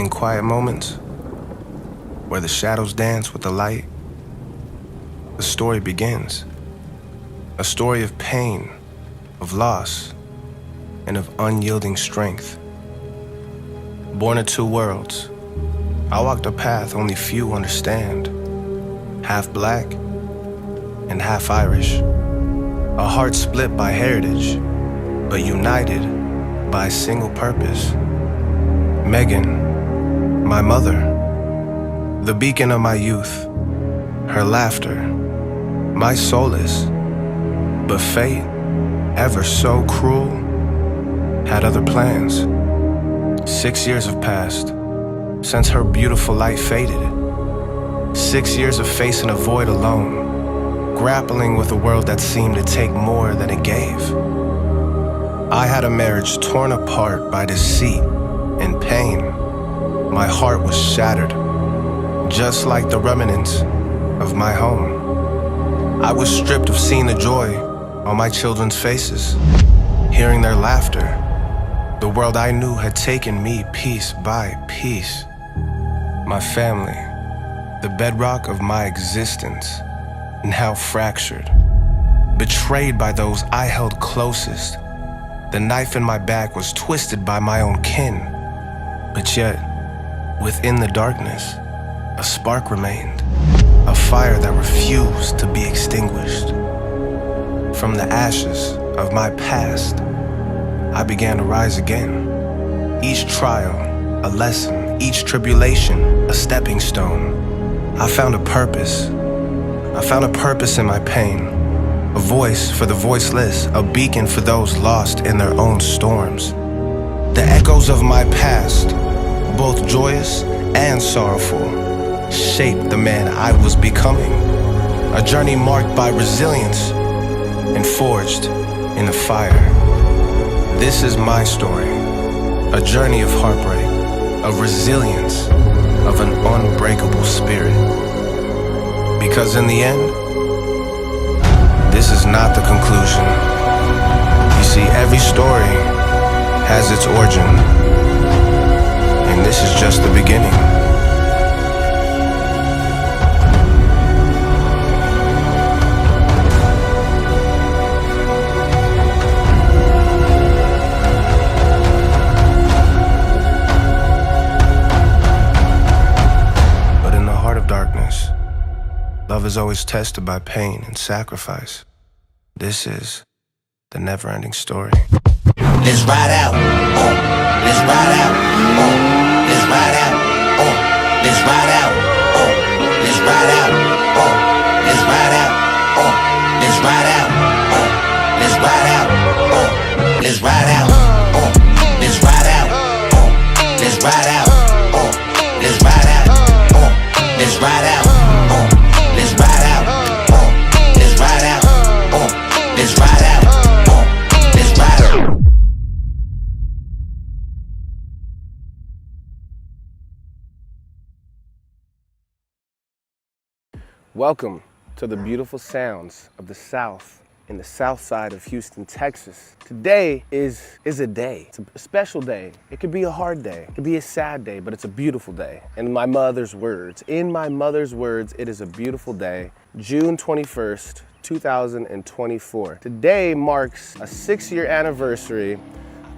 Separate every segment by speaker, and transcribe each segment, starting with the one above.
Speaker 1: In quiet moments, where the shadows dance with the light, the story begins. A story of pain, of loss, and of unyielding strength. Born of two worlds, I walked a path only few understand. Half black and half Irish. A heart split by heritage, but united by a single purpose. Megan, my mother, the beacon of my youth, her laughter, my solace. But fate, ever so cruel, had other plans. 6 years have passed since her beautiful light faded. 6 years of facing a void alone, grappling with a world that seemed to take more than it gave. I had a marriage torn apart by deceit and pain. My heart was shattered, just like the remnants of my home. I was stripped of seeing the joy on my children's faces, hearing their laughter. The world I knew had taken me piece by piece. My family, the bedrock of my existence, now fractured. Betrayed by those I held closest. The knife in my back was twisted by my own kin. But yet, within the darkness, a spark remained. A fire that refused to be extinguished. From the ashes of my past, I began to rise again. Each trial, a lesson. Each tribulation, a stepping stone. I found a purpose. I found a purpose in my pain. A voice for the voiceless, a beacon for those lost in their own storms. The echoes of my past, both joyous and sorrowful, shaped the man I was becoming. A journey marked by resilience and forged in the fire. This is my story, a journey of heartbreak, of resilience, of an unbreakable spirit. Because in the end, this is not the conclusion. You see, every story has its origin, and this is just the beginning. Love is always tested by pain and sacrifice. This is the never-ending story.
Speaker 2: Let's ride out, let's ride out, let's ride out, let's ride out, let's ride out, let's ride out, let's ride out, let's ride out, let's ride out, let's ride out, let's ride out, let's ride out, let's ride out. Let's ride out, let's ride out, let's ride out, let's ride out.
Speaker 1: Welcome to the beautiful sounds of the South in the south side of Houston, Texas. Today is a day. It's a special day. It could be a hard day. It could be a sad day, but it's a beautiful day. In my mother's words, it is a beautiful day. June 21st, 2024. Today marks a 6-year anniversary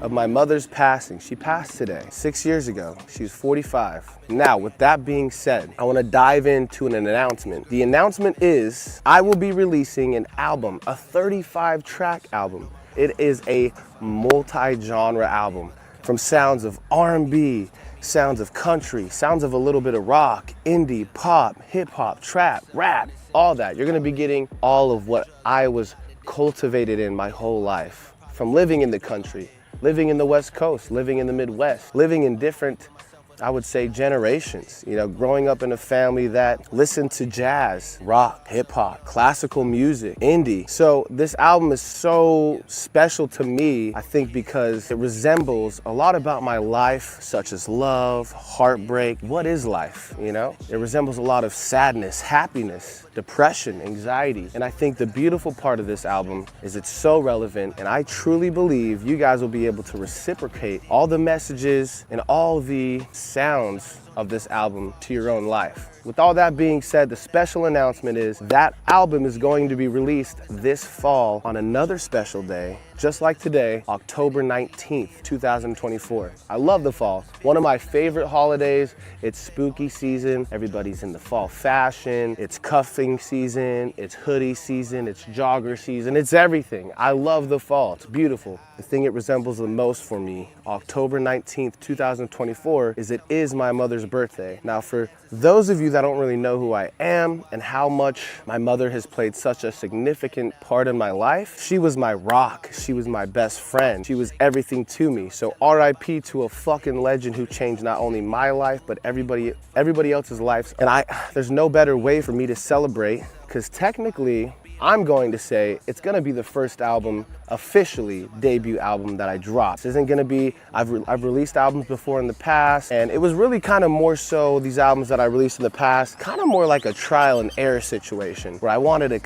Speaker 1: of my mother's passing. She passed today, 6 years ago. She was 45. Now, with that being said, I want to dive into an announcement. The announcement is I will be releasing an album, a 35-track album. It is a multi-genre album, from sounds of R&B, sounds of country, sounds of a little bit of rock, indie, pop, hip-hop, trap, rap, all that. You're gonna be getting all of what I was cultivated in my whole life, from living in the country, living in the West Coast, living in the Midwest, living in different, I would say, generations. You know, growing up in a family that listened to jazz, rock, hip hop, classical music, indie. So this album is so special to me, I think, because it resembles a lot about my life, such as love, heartbreak. What is life, you know? It resembles a lot of sadness, happiness, depression, anxiety. And I think the beautiful part of this album is it's so relevant, and I truly believe you guys will be able to reciprocate all the messages and all the sounds of this album to your own life. With all that being said, the special announcement is that album is going to be released this fall on another special day, just like today, October 19th, 2024. I love the fall. One of my favorite holidays. It's spooky season. Everybody's in the fall fashion. It's cuffing season. It's hoodie season. It's jogger season. It's everything. I love the fall. It's beautiful. The thing it resembles the most for me, October 19th, 2024, is it is my mother's birthday. Now, for those of you that don't really know who I am and how much my mother has played such a significant part in my life, she was my rock. She was my best friend. She was everything to me. So RIP to a fucking legend who changed not only my life, but everybody else's lives. And there's no better way for me to celebrate, because technically, I'm going to say it's gonna be the first album, officially debut album that I drop. This isn't gonna be, I've released albums before in the past, and it was really kind of more so, these albums that I released in the past, kind of more like a trial and error situation, where I wanted to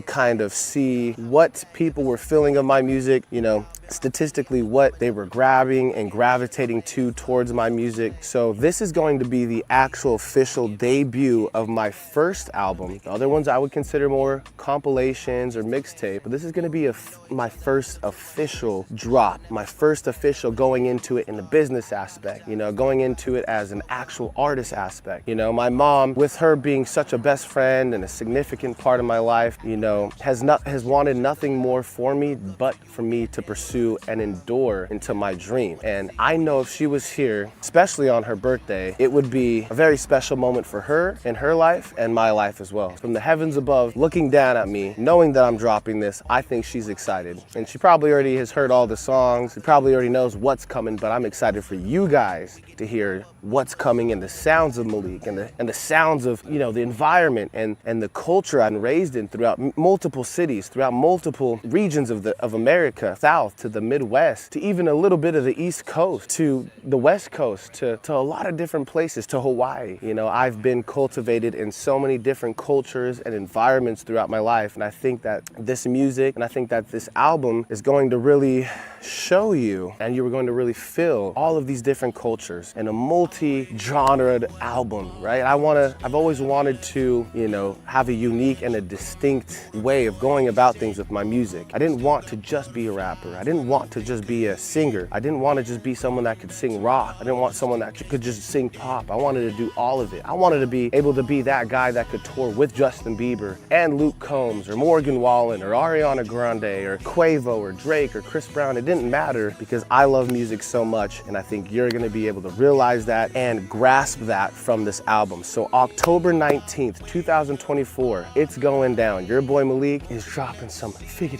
Speaker 1: kind of see what people were feeling of my music, you know, statistically what they were grabbing and gravitating towards my music. So this is going to be the actual official debut of my first album. The other ones I would consider more compilations or mixtape, but this is gonna be my first official drop, my first official going into it in the business aspect, you know, going into it as an actual artist aspect. You know, my mom, with her being such a best friend and a significant part of my life, you know, has wanted nothing more for me but for me to pursue and endure into my dream. And I know if she was here, especially on her birthday, it would be a very special moment for her in her life and my life as well. From the heavens above, looking down at me, knowing that I'm dropping this, I think she's excited. And she probably already has heard all the songs. She probably already knows what's coming, but I'm excited for you guys to hear what's coming and the sounds of Malik and the sounds of, you know, the environment and the culture I'm raised in throughout multiple cities, throughout multiple regions of America, south to the Midwest, to even a little bit of the East Coast, to the West Coast, to a lot of different places, to Hawaii. You know, I've been cultivated in so many different cultures and environments throughout my life, and I think that this music and I think that this album is going to really show you, and you're going to really feel all of these different cultures in a multi-genred album, right? I've always wanted to, you know, have a unique and a distinct way of going about things with my music. I didn't want to just be a rapper. I didn't want to just be a singer. I didn't want to just be someone that could sing rock. I didn't want someone that could just sing pop. I wanted to do all of it. I wanted to be able to be that guy that could tour with Justin Bieber and Luke Combs or Morgan Wallen or Ariana Grande or Quavo or Drake or Chris Brown. It didn't matter, because I love music so much, and I think you're going to be able to realize that and grasp that from this album. So October 19th, 2024, it's going down. Your boy Malik is dropping some fig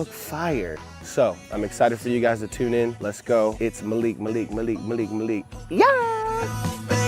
Speaker 1: fire. So I'm excited for you guys to tune in. Let's go. It's Malik. Yeah!